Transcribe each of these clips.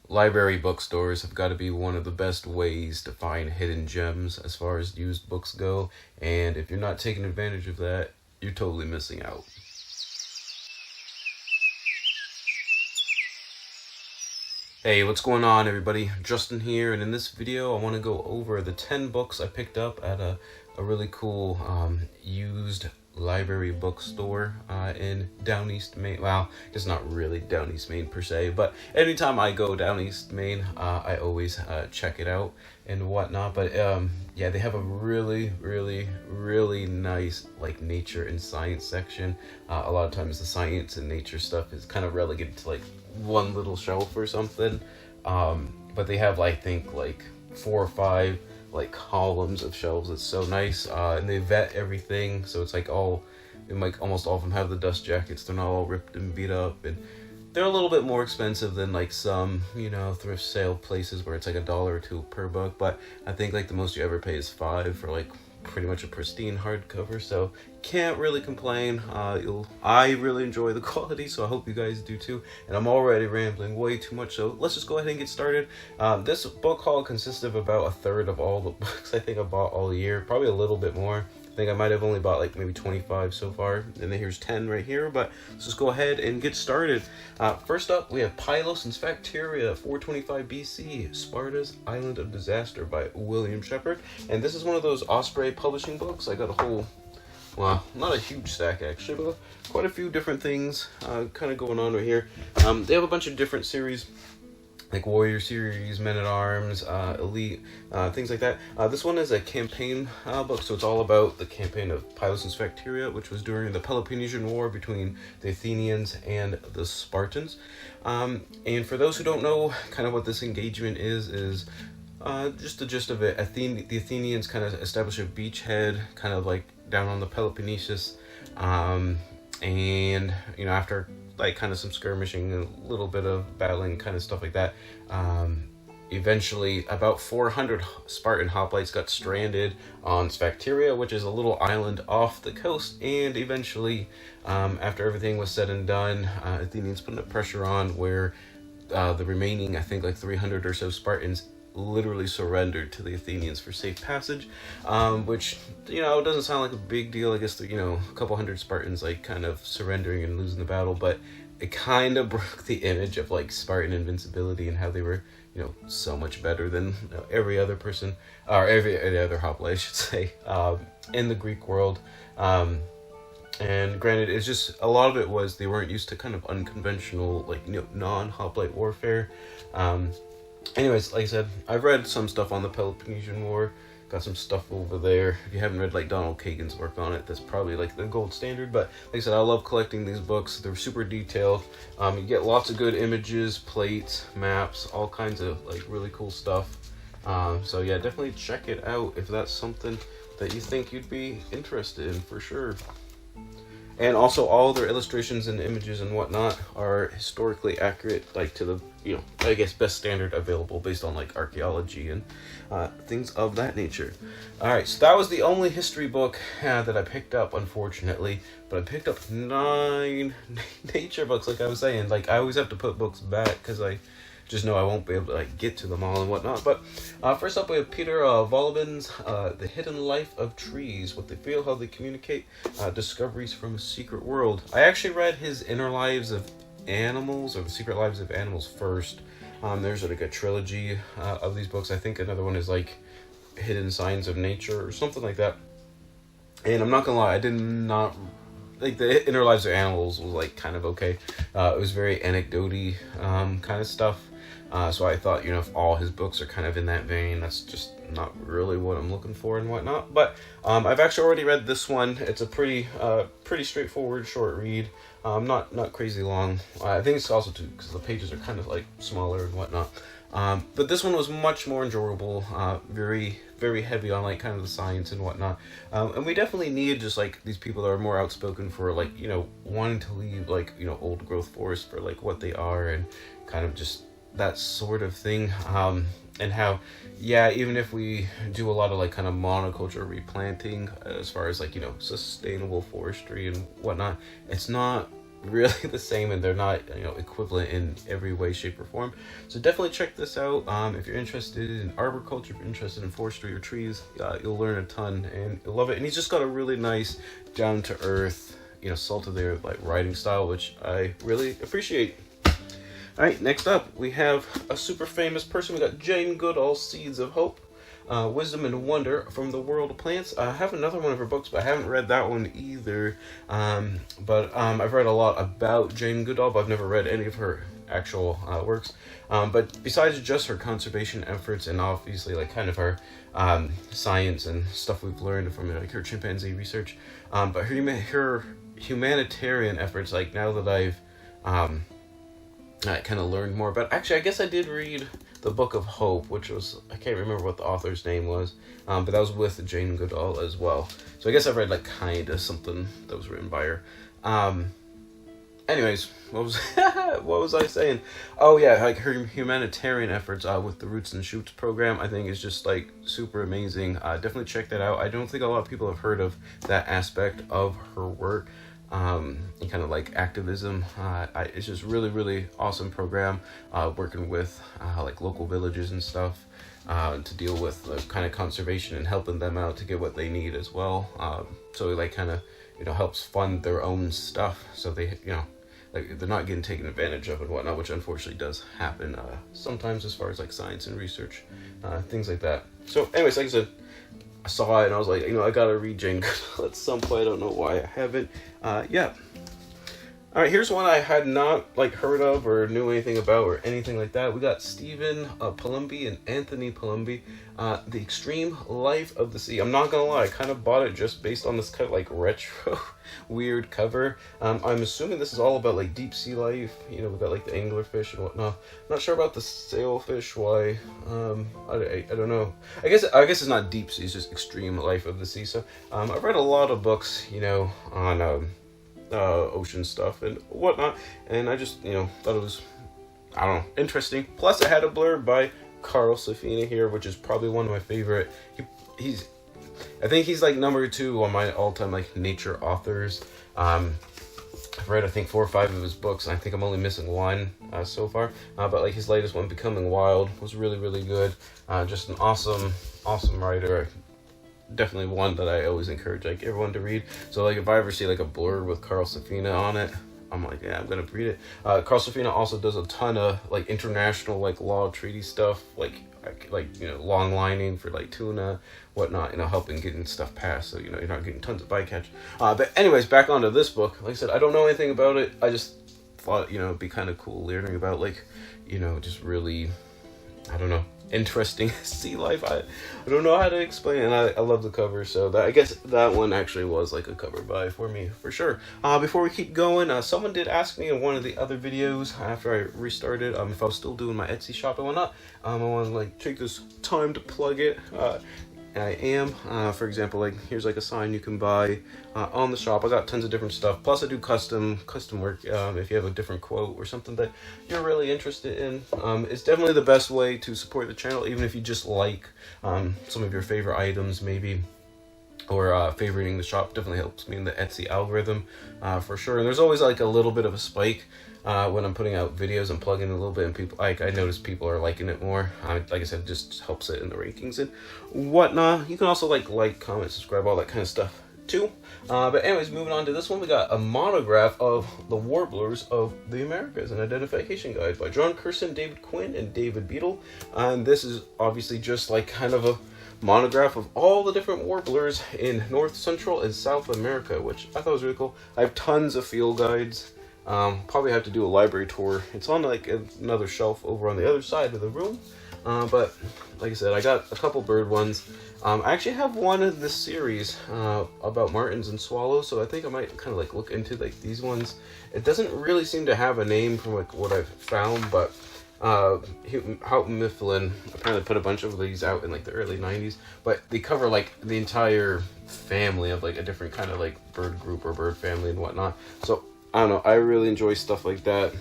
library bookstores have got to be one of the best ways to find hidden gems as far as used books go. And if you're not taking advantage of that, you're totally missing out. Hey, what's going on, everybody? Justin here, and in this video I want to go over the 10 books I picked up at a really cool used library bookstore in Down East Maine. Well, it's not really Down East Maine per se, but anytime I go down East Maine, I always check it out and whatnot. But yeah, they have a really nice like nature and science section. A lot of times the science and nature stuff is kind of relegated to like one little shelf or something, but they have, I think, like 4 or 5 like columns of shelves. It's so nice, and they vet everything, so it's like almost all of them have the dust jackets. They're not all ripped and beat up, and they're a little bit more expensive than like some thrift sale places where it's like $1 or $2 per book. But I think like the most you ever pay is $5 for like pretty much a pristine hardcover, so can't really complain. I really enjoy the quality, so I hope you guys do too. And I'm already rambling way too much, so let's just go ahead and get started. This book haul consists of about 1/3 of all the books I think I bought all year, probably a little bit more. I think I might have only bought like maybe 25 so far, and then here's 10 right here, but let's just go ahead and get started. First up, we have Pylos and Sphacteria, 425 BC, Sparta's Island of Disaster by William Shepard. And this is one of those Osprey publishing books. I got a whole, well, not a huge stack actually, but quite a few different things kind of going on right here. They have a bunch of different series, like Warrior Series, Men at Arms, Elite, things like that. This one is a campaign book, so it's all about the campaign of Pylos and Sphacteria, which was during the Peloponnesian War between the Athenians and the Spartans. And for those who don't know, kind of what this engagement is just the gist of it. The Athenians kind of establish a beachhead, kind of like down on the Peloponnesus, and after like kind of some skirmishing, a little bit of battling, kind of stuff like that, eventually about 400 Spartan hoplites got stranded on Sphacteria, which is a little island off the coast. And eventually, after everything was said and done, Athenians put enough pressure on where the remaining, I think like 300 or so Spartans literally surrendered to the Athenians for safe passage, which doesn't sound like a big deal. I guess a couple hundred Spartans like kind of surrendering and losing the battle, but it kind of broke the image of like Spartan invincibility and how they were so much better than every other person, or every other hoplite I should say, in the Greek world. And granted, it's just a lot of it was they weren't used to kind of unconventional like non-hoplite warfare. Anyways, like I said, I've read some stuff on the Peloponnesian War, got some stuff over there. If you haven't read like Donald Kagan's work on it, that's probably like the gold standard. But like I said, I love collecting these books. They're super detailed. You get lots of good images, plates, maps, all kinds of like really cool stuff. So yeah, definitely check it out if that's something that you think you'd be interested in, for sure. And also all their illustrations and images and whatnot are historically accurate, like to the, I guess best standard available based on like archaeology and things of that nature. Alright, so that was the only history book that I picked up, unfortunately. But I picked up 9 nature books, like I was saying. Like, I always have to put books back because I just know I won't be able to like get to them all and whatnot. But first up, we have Peter Volin's The Hidden Life of Trees, What They Feel, How They Communicate, Discoveries from a Secret World. I actually read his Inner Lives of Animals, or The Secret Lives of Animals, first. There's like a trilogy of these books. I think another one is like Hidden Signs of Nature or something like that. And I'm not gonna lie, I did not like the Inner Lives of Animals was like kind of okay. It was very anecdote-y kind of stuff. So I thought, if all his books are kind of in that vein, that's just not really what I'm looking for and whatnot. But I've actually already read this one. It's a pretty straightforward, short read. Not crazy long. I think it's also too because the pages are kind of like smaller and whatnot. But this one was much more enjoyable. Very heavy on like kind of the science and whatnot. And we definitely need just like these people that are more outspoken for like wanting to leave like old growth forests for like what they are, and kind of just that sort of thing. And how, yeah, even if we do a lot of like kind of monoculture replanting as far as like sustainable forestry and whatnot, it's not really the same, and they're not, equivalent in every way, shape, or form. So definitely check this out. If you're interested in arboriculture, if you're interested in forestry or trees, you'll learn a ton and you'll love it. And he's just got a really nice, down to earth, salt of the earth like writing style, which I really appreciate. All right, next up we have a super famous person. We got Jane Goodall, Seeds of Hope. Wisdom and Wonder from the World of Plants. I have another one of her books, but I haven't read that one either. But I've read a lot about Jane Goodall, but I've never read any of her actual works. But besides just her conservation efforts and obviously like kind of her science and stuff we've learned from like her chimpanzee research, but her humanitarian efforts, like now that I've I kind of learned more about. Actually, I guess I did read the Book of Hope, which was, I can't remember what the author's name was, but that was with Jane Goodall as well. So I guess I've read like kind of something that was written by her. Anyways, what was I saying? Oh yeah, like her humanitarian efforts with the Roots and Shoots program, I think is just like super amazing. Definitely check that out. I don't think a lot of people have heard of that aspect of her work. And kind of like activism. It's just really awesome program, working with like local villages and stuff, to deal with the kind of conservation and helping them out to get what they need as well. So it like kind of helps fund their own stuff, so they like they're not getting taken advantage of and whatnot, which unfortunately does happen sometimes as far as like science and research, things like that. So anyways, like I said, I saw it and I was like, I gotta read Jane Goodall at some point. I don't know why I haven't. Yeah. All right, here's one I had not like heard of or knew anything about or anything like that. We got Stephen Palumbi and Anthony Palumbi, The Extreme Life of the Sea. I'm not gonna lie, I kind of bought it just based on this kind of like retro weird cover. I'm assuming this is all about like deep sea life. We've got like the anglerfish and whatnot. I'm not sure about the sailfish. Why? I don't know. I guess it's not deep sea. It's just extreme life of the sea. So I've read a lot of books, on ocean stuff and whatnot, and I just thought it was, I don't know, interesting. Plus I had a blurb by Carl Safina here, which is probably one of my favorite. I think he's like number 2 on my all-time like nature authors. I've read I think 4 or 5 of his books, and I think I'm only missing one so far. But like his latest one, Becoming Wild, was really good. Just an awesome writer. Definitely one that I always encourage like everyone to read. So like if I ever see like a blurb with Carl Safina on it, I'm like, yeah, I'm gonna read it. Carl Safina also does a ton of like international like law treaty stuff, like long lining for like tuna, whatnot, helping getting stuff passed, so you're not getting tons of bycatch. But anyways, back onto this book. Like I said, I don't know anything about it. I just thought it'd be kind of cool learning about like just really, I don't know, interesting sea life. I don't know how to explain it, and I love the cover, so I guess that one actually was like a cover buy for me for sure. Before we keep going, someone did ask me in one of the other videos after I restarted if I was still doing my Etsy shop and whatnot. I want to like take this time to plug it. I am. For example, like here's like a sign you can buy on the shop. I got tons of different stuff. Plus I do custom work. If you have a different quote or something that you're really interested in, it's definitely the best way to support the channel, even if you just like some of your favorite items maybe, or favoriting the shop. Definitely helps me in the Etsy algorithm for sure. And there's always like a little bit of a spike when I'm putting out videos and plugging a little bit, and people, I notice people are liking it more. Like I said, it just helps it in the rankings and whatnot. You can also like, comment, subscribe, all that kind of stuff too. But anyways, moving on to this one, we got a monograph of the warblers of the Americas, an identification guide by John Curson, David Quinn, and David Beadle. And this is obviously just like kind of a monograph of all the different warblers in North, Central, and South America, which I thought was really cool. I have tons of field guides. Probably have to do a library tour. It's on like another shelf over on the other side of the room. But like I said, I got a couple bird ones. I actually have one of this series about martins and swallows, so I think I might kind of like look into like these ones. It doesn't really seem to have a name from like what I've found, but Houghton Mifflin apparently put a bunch of these out in like the early 90s, but they cover like the entire family of like a different kind of like bird group or bird family and whatnot. So I don't know, I really enjoy stuff like that.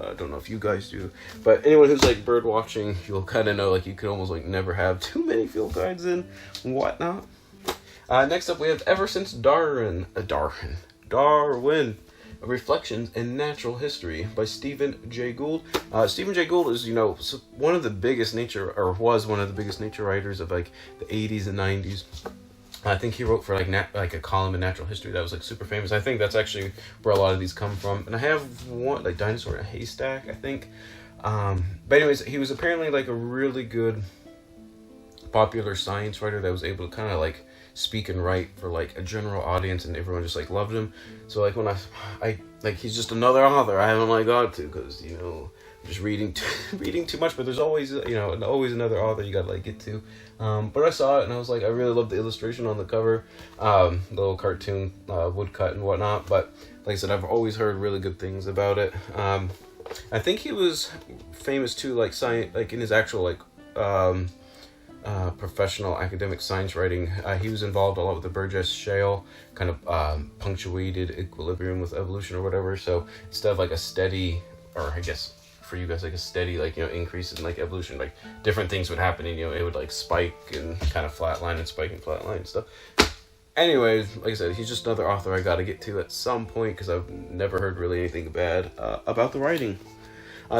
I don't know if you guys do, but anyone who's like bird watching, you'll kind of know like you could almost like never have too many field guides in and whatnot. Next up we have Ever Since Darwin, Reflections in Natural History by Stephen Jay Gould. Stephen Jay Gould is, one of the biggest was one of the biggest nature writers of like the 80s and 90s. I think he wrote for like a column in Natural History that was like super famous. I think that's actually where a lot of these come from. And I have one like Dinosaur in a Haystack, I think. But anyways, he was apparently like a really good popular science writer that was able to kind of like speak and write for like a general audience, and everyone just like loved him. So like when I like, he's just another author I haven't like got to, because I'm just reading too much. But there's always always another author you gotta like get to. But I saw it and I was like, I really love the illustration on the cover, the little cartoon woodcut and whatnot. But like I said, I've always heard really good things about it. I think he was famous too, like science, like in his actual like professional academic science writing. He was involved a lot with the Burgess Shale, kind of punctuated equilibrium with evolution or whatever. So instead of like a steady, or I guess for you guys like a steady like increase in like evolution, like different things would happen, and it would like spike and kind of flatline and spike and flatline and stuff. Anyways, like I said, he's just another author I gotta get to at some point, because I've never heard really anything bad about the writing.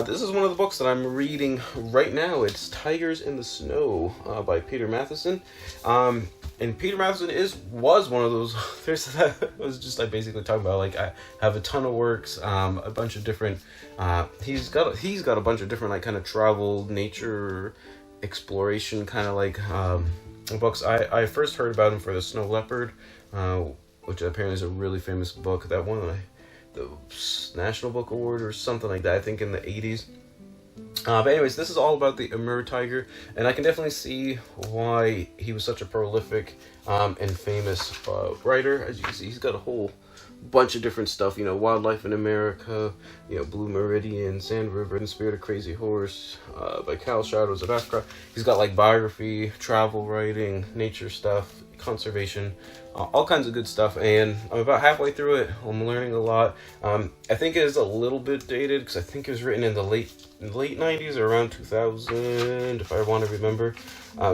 This is one of the books that I'm reading right now. It's Tigers in the Snow by Peter Matheson. And Peter Matheson was one of those authors that I was just like basically talking about. Like, I have a ton of works, a bunch of different. He's got a bunch of different like kind of travel, nature, exploration kind of like books. I first heard about him for The Snow Leopard, which apparently is a really famous book that won the National Book Award or something like that, I think in the 80s. But anyways, this is all about the Amur tiger, and I can definitely see why he was such a prolific and famous writer. As you can see, he's got a whole bunch of different stuff, Wildlife in America, Blue Meridian, Sand River, and Spirit of Crazy Horse, by Cal Shadows of Africa. He's got like biography, travel writing, nature stuff, conservation, all kinds of good stuff, and I'm about halfway through it. I'm learning a lot. I think it is a little bit dated, because I think it was written in the late 90s or around 2000, if I want to remember.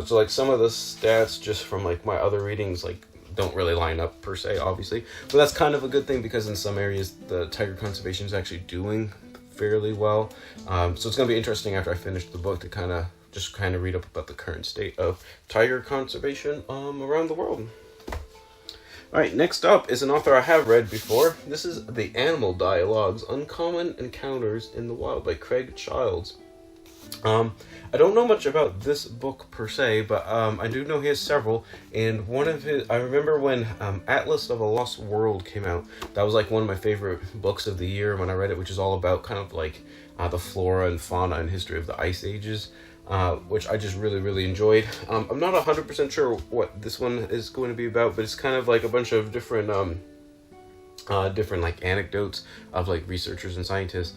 So like some of the stats just from like my other readings like don't really line up per se, obviously, but that's kind of a good thing, because in some areas the tiger conservation is actually doing fairly well. So it's going to be interesting after I finish the book to kind of read up about the current state of tiger conservation around the world. Alright, next up is an author I have read before. This is The Animal Dialogues, Uncommon Encounters in the Wild by Craig Childs. I don't know much about this book per se, but I do know he has several, and one of his, I remember when Atlas of a Lost World came out. That was like one of my favorite books of the year when I read it, which is all about kind of like the flora and fauna and history of the ice ages. Which I just really, really enjoyed. I'm not 100% sure what this one is going to be about, but it's kind of like a bunch of different like anecdotes of like researchers and scientists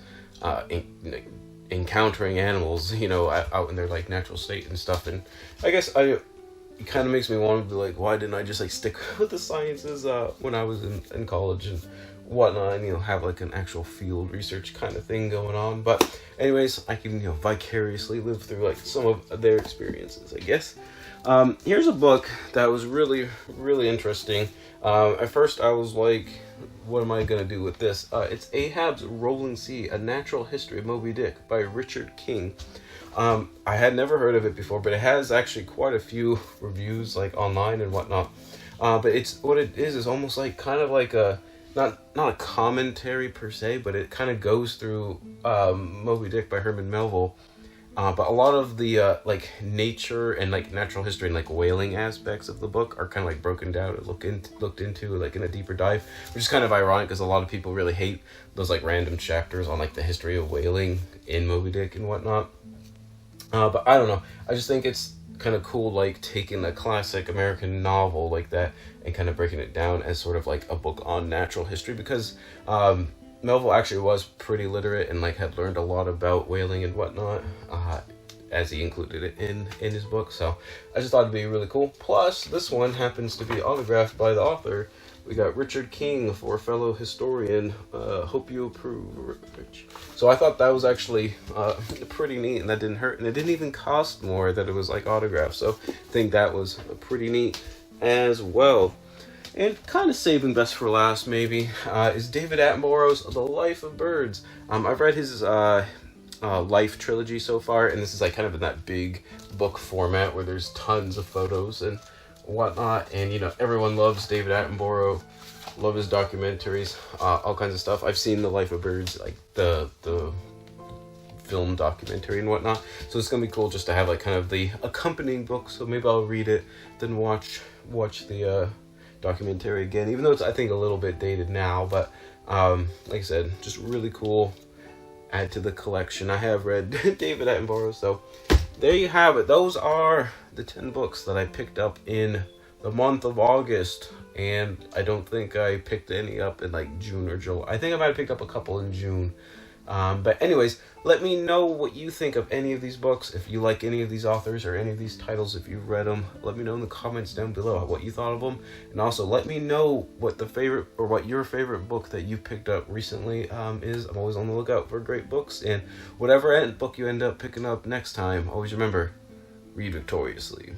encountering animals, out in their like natural state and stuff. And I guess it kind of makes me want to be like, why didn't I just like stick with the sciences when I was in college and whatnot, and have like an actual field research kind of thing going on. But anyways, I can vicariously live through like some of their experiences, I guess. Here's a book that was really, really interesting. At first I was like, what am I gonna do with this? It's Ahabs Rolling Sea, A Natural History of Moby Dick by Richard King. I had never heard of it before, but it has actually quite a few reviews like online and whatnot. But it's what it is almost like kind of like a not a commentary per se, but it kind of goes through Moby Dick by Herman Melville. But a lot of the like nature and like natural history and like whaling aspects of the book are kind of like broken down and looked into like in a deeper dive, which is kind of ironic because a lot of people really hate those like random chapters on like the history of whaling in Moby Dick and whatnot. But I don't know. I just think it's kind of cool, like taking a classic American novel like that and kind of breaking it down as sort of like a book on natural history, because Melville actually was pretty literate and like had learned a lot about whaling and whatnot, as he included it in his book. So I just thought it'd be really cool. Plus, this one happens to be autographed by the author. We got Richard King for fellow historian. Hope you approve, Rich. So I thought that was actually pretty neat, and that didn't hurt, and it didn't even cost more that it was like autographed. So I think that was pretty neat as well. And kind of saving best for last, maybe, is David Attenborough's The Life of Birds. I've read his Life trilogy so far, and this is like kind of in that big book format where there's tons of photos and whatnot. And everyone loves David Attenborough, love his documentaries, all kinds of stuff. I've seen The Life of Birds, like the film documentary and whatnot. So it's gonna be cool just to have like kind of the accompanying book. So maybe I'll read it, then watch the documentary again, even though it's I think a little bit dated now. But like I said, just really cool. Add to the collection. I have read David Attenborough, so there you have it. Those are the 10 books that I picked up in the month of August, and I don't think I picked any up in like June or July. I think I might have picked up a couple in June. But anyways, let me know what you think of any of these books. If you like any of these authors or any of these titles, if you've read them, let me know in the comments down below what you thought of them. And also let me know what your favorite book that you picked up recently is. I'm always on the lookout for great books, and whatever book you end up picking up next time, always remember, read victoriously.